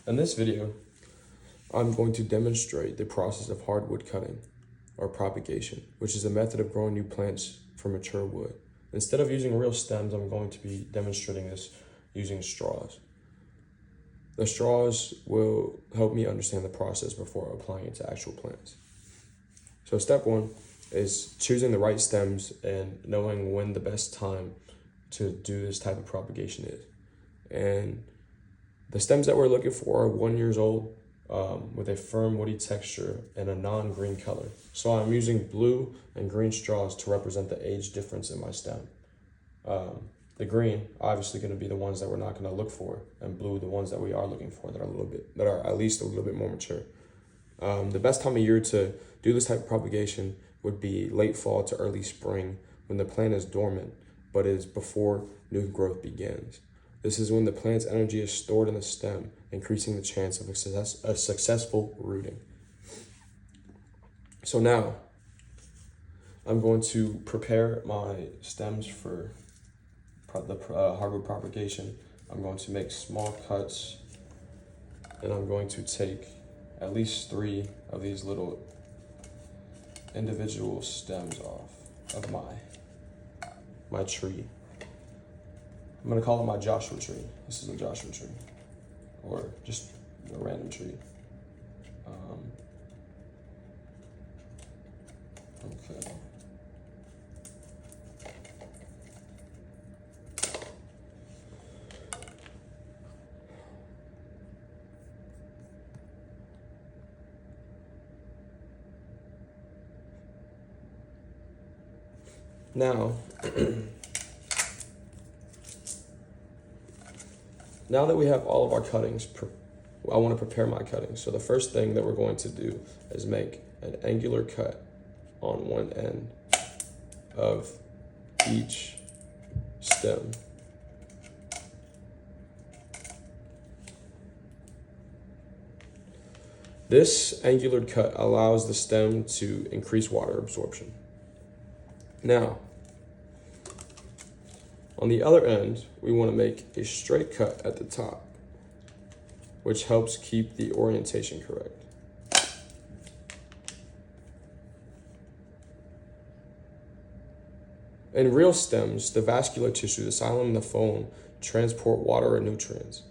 In this video, I'm going to demonstrate the process of hardwood cutting, or propagation, which is a method of growing new plants from mature wood. Instead of using real stems, I'm going to be demonstrating this using straws. The straws will help me understand the process before applying it to actual plants. So step one is choosing the right stems and knowing when the best time to do this type of propagation is. And the stems that we're looking for are 1 year old, with a firm woody texture and a non-green color. So I'm using blue and green straws to represent the age difference in my stem. The green obviously going to be the ones that we're not going to look for, and blue the ones that we are looking for that are at least a little bit more mature. The best time of year to do this type of propagation would be late fall to early spring, when the plant is dormant but is before new growth begins. This is when the plant's energy is stored in the stem, increasing the chance of a successful rooting. So now, I'm going to prepare my stems for the hardwood propagation. I'm going to make small cuts, and I'm going to take at least 3 of these little individual stems off of my tree. I'm gonna call it my Joshua tree. This is a Joshua tree, or just a random tree. Okay. Now, now that we have all of our cuttings, I want to prepare my cuttings. So the first thing that we're going to do is make an angular cut on one end of each stem. This angular cut allows the stem to increase water absorption. Now, on the other end, we want to make a straight cut at the top, which helps keep the orientation correct. In real stems, the vascular tissue, the xylem and the phloem, transport water or nutrients.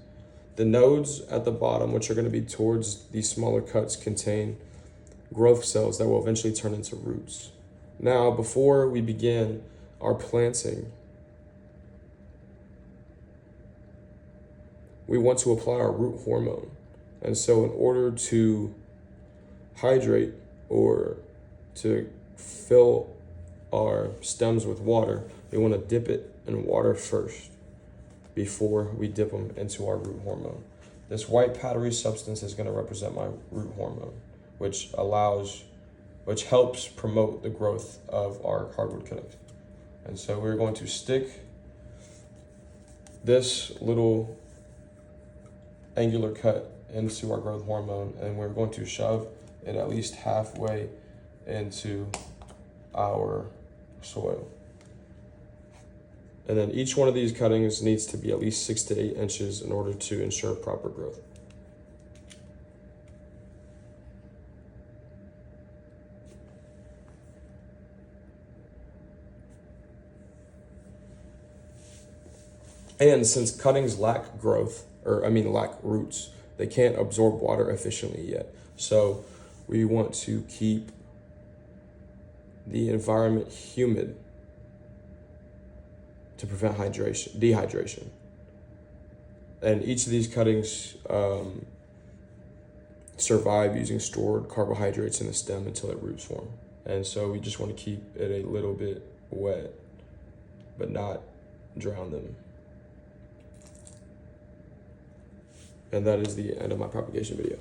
The nodes at the bottom, which are going to be towards these smaller cuts, contain growth cells that will eventually turn into roots. Now, before we begin our planting, we want to apply our root hormone. And so in order to hydrate or to fill our stems with water, we want to dip it in water first before we dip them into our root hormone. This white powdery substance is going to represent my root hormone, which helps promote the growth of our hardwood cuttings. And so we're going to stick this little angular cut into our growth hormone, and we're going to shove it at least halfway into our soil. And then each one of these cuttings needs to be at least 6 to 8 inches in order to ensure proper growth. And since cuttings lack lack roots, they can't absorb water efficiently yet. So we want to keep the environment humid to prevent dehydration. And each of these cuttings survive using stored carbohydrates in the stem until their roots form. And so we just want to keep it a little bit wet, but not drown them. And that is the end of my propagation video.